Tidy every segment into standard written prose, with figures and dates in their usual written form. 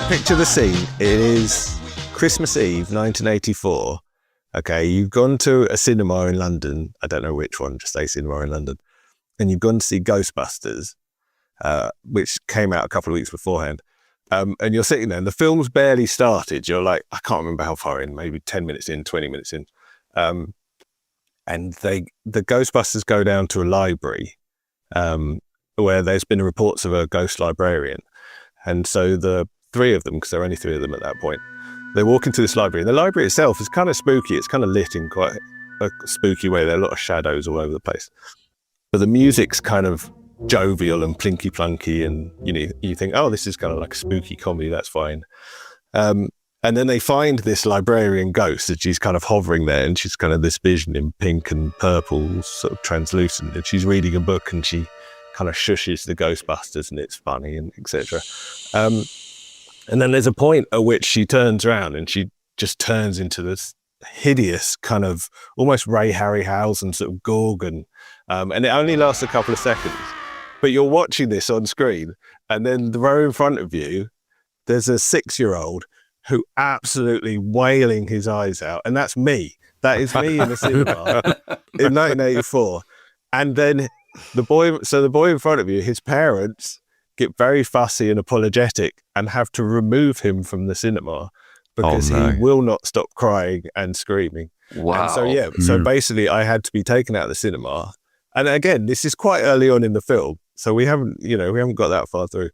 Picture the scene. It is Christmas Eve, 1984. Okay, you've gone to a cinema in London. I don't know which one, just a cinema in London. And you've gone to see Ghostbusters, which came out a couple of weeks beforehand. And you're sitting there and the film's barely started. You're like, I can't remember how far in, maybe 10 minutes in, 20 minutes in. And the Ghostbusters go down to a library where there's been reports of a ghost librarian. And so the three of them, because there are only three of them at that point, they walk into this library. And the library itself is kind of spooky. It's kind of lit in quite a spooky way. There are a lot of shadows all over the place. But the music's kind of jovial and plinky plunky, and you think, oh, this is kind of like a spooky comedy, that's fine. And then they find this librarian ghost, and she's kind of hovering there, and she's kind of this vision in pink and purple, sort of translucent, and she's reading a book, and she kind of shushes the Ghostbusters, and it's funny, and etc. And then there's a point at which she turns around and she just turns into this hideous kind of almost Ray Harryhausen sort of Gorgon. And it only lasts a couple of seconds. But you're watching this on screen, and then the row in front of you, there's a 6-year-old who absolutely wailing his eyes out. And that's me. That is me in the cinema in 1984. And then the boy in front of you, his parents get very fussy and apologetic and have to remove him from the cinema because he will not stop crying and screaming. Wow. And so basically I had to be taken out of the cinema. And again, this is quite early on in the film, so we haven't got that far through.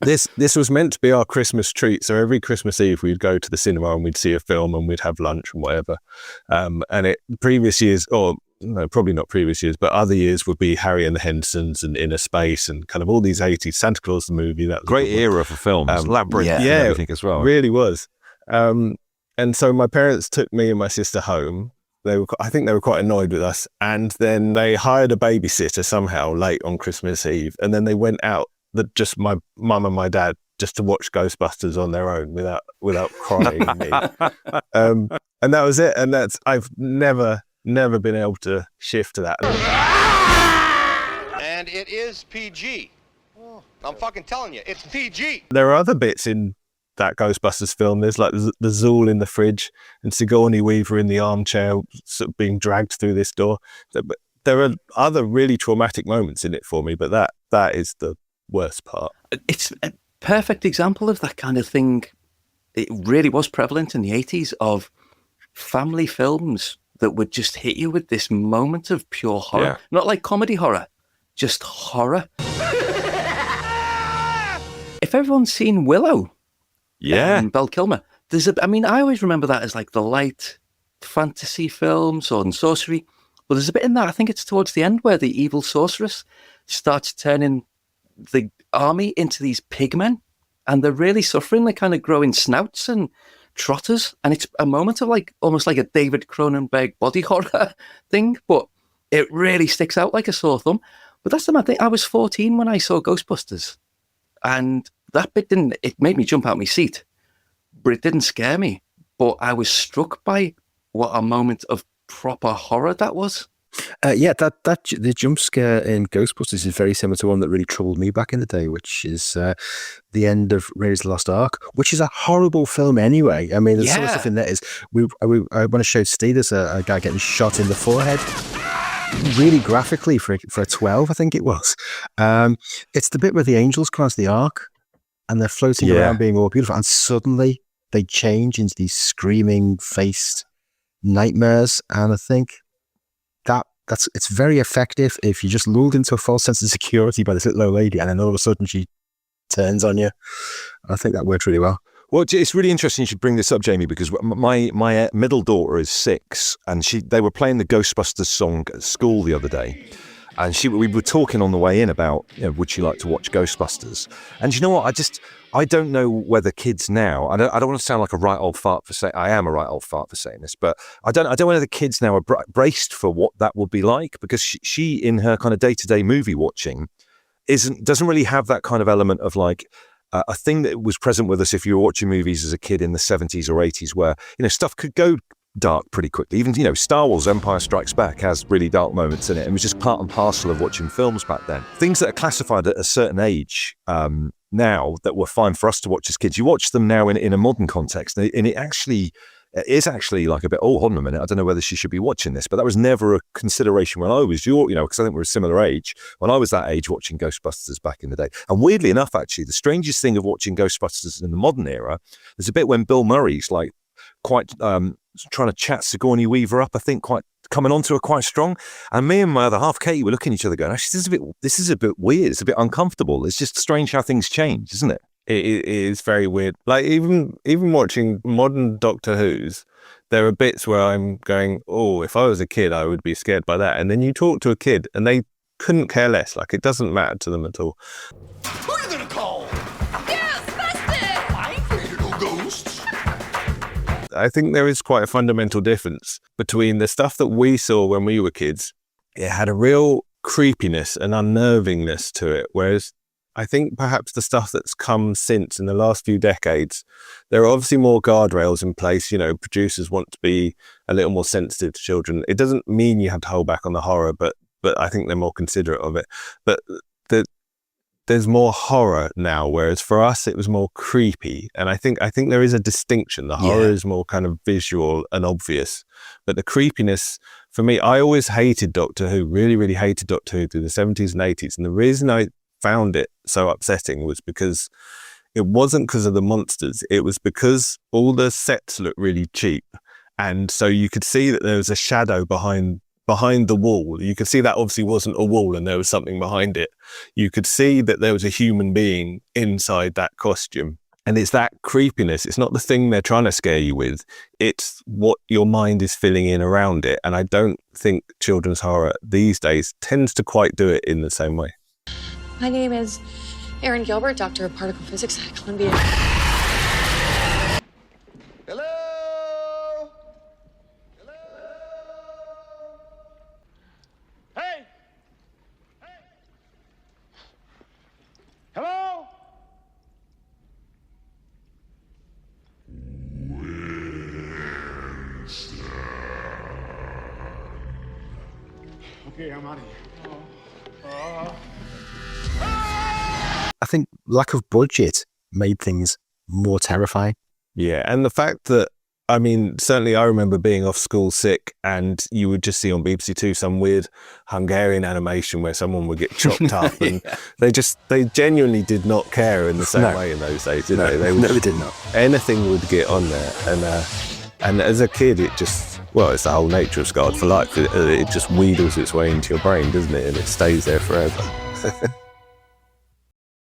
This was meant to be our Christmas treat. So every Christmas Eve we'd go to the cinema and we'd see a film and we'd have lunch and whatever. And previous years, or no, probably not previous years, but other years would be Harry and the Hendersons and Inner Space and kind of all these 80s, Santa Claus the movie. That was great era for films, Labyrinth and everything as well. It really was. And so my parents took me and my sister home. I think they were quite annoyed with us. And then they hired a babysitter somehow late on Christmas Eve. And then they went out, just my mum and my dad, just to watch Ghostbusters on their own without crying at me. And that was it. And I've never been able to shift to that. And it is PG. I'm fucking telling you, it's PG. There are other bits in that Ghostbusters film. There's like the Zool in the fridge and Sigourney Weaver in the armchair sort of being dragged through this door. There are other really traumatic moments in it for me, but that is the worst part. It's a perfect example of that kind of thing. It really was prevalent in the 80s of family films that would just hit you with this moment of pure horror. Yeah. Not like comedy horror, just horror. If everyone's seen Willow, Val Kilmer, I always remember that as like the light fantasy film, sword and sorcery. But there's a bit in that, I think it's towards the end, where the evil sorceress starts turning the army into these pigmen, and they're really suffering. They're kind of growing snouts and trotters, and it's a moment of like almost like a David Cronenberg body horror thing, but it really sticks out like a sore thumb. But that's the mad thing. I was 14 when I saw Ghostbusters, and that bit it made me jump out my seat, but it didn't scare me. But I was struck by what a moment of proper horror that was. The jump scare in Ghostbusters is very similar to one that really troubled me back in the day, which is the end of Raiders of the Lost Ark, which is a horrible film anyway. I mean, there's some stuff in there. I want to show Steve, there's a guy getting shot in the forehead, really graphically for a 12, I think it was. It's the bit where the angels come out of the Ark and they're floating around being all beautiful, and suddenly they change into these screaming faced nightmares, and I think it's very effective if you just lulled into a false sense of security by this little old lady, and then all of a sudden she turns on you. I think that worked really well. Well, it's really interesting you should bring this up, Jamie, because my middle daughter is 6, and they were playing the Ghostbusters song at school the other day. And we were talking on the way in about, would she like to watch Ghostbusters? And you know what? I don't know whether kids now, I don't want to sound like a right old fart for saying, I am a right old fart for saying this, but I don't know whether the kids now are braced for what that would be like, because she in her kind of day-to-day movie watching doesn't really have that kind of element of like a thing that was present with us if you were watching movies as a kid in the 70s or 80s where, stuff could go dark pretty quickly. Even, Star Wars Empire Strikes Back has really dark moments in it. It was just part and parcel of watching films back then. Things that are classified at a certain age, now that were fine for us to watch as kids. You watch them now in a modern context, and it is actually like a bit, oh, hold on a minute, I don't know whether she should be watching this, but that was never a consideration when I was because I think we're a similar age, when I was that age watching Ghostbusters back in the day. And weirdly enough, actually, the strangest thing of watching Ghostbusters in the modern era, there's a bit when Bill Murray's like quite trying to chat Sigourney Weaver up, I think, quite coming onto her quite strong. And me and my other half, Katie, were looking at each other going, actually, this is a bit weird. It's a bit uncomfortable. It's just strange how things change, isn't it? It is very weird. Like even watching modern Doctor Who's, there are bits where I'm going, oh, if I was a kid, I would be scared by that. And then you talk to a kid and they couldn't care less. Like it doesn't matter to them at all. Who are you gonna call? Ghostbusters! I ain't afraid of no ghosts. I think there is quite a fundamental difference between the stuff that we saw when we were kids. It had a real creepiness and unnervingness to it, whereas I think perhaps the stuff that's come since in the last few decades, there are obviously more guardrails in place. Producers want to be a little more sensitive to children. It doesn't mean you have to hold back on the horror, but I think they're more considerate of it. But there's more horror now, whereas for us it was more creepy. And I think there is a distinction. The horror is more kind of visual and obvious, but the creepiness, for me, I always hated Doctor Who, really, really hated Doctor Who through the 70s and 80s. And the reason I found it so upsetting was because it wasn't because of the monsters. It was because all the sets looked really cheap. And so you could see that there was a shadow behind the wall. You could see that obviously wasn't a wall and there was something behind it. You could see that there was a human being inside that costume. And it's that creepiness. It's not the thing they're trying to scare you with. It's what your mind is filling in around it. And I don't think children's horror these days tends to quite do it in the same way. My name is Erin Gilbert, Doctor of Particle Physics at Columbia. Hello? Hello? Hey! Hey! Hello? Okay, I'm out of here. I think lack of budget made things more terrifying. Yeah, and the fact that, I mean, certainly I remember being off school sick and you would just see on BBC Two some weird Hungarian animation where someone would get chopped up and they genuinely did not care in the same way in those days, did they? They did not. Anything would get on there. And as a kid, it just, well, it's the whole nature of Scarred for Life. It just wheedles its way into your brain, doesn't it? And it stays there forever.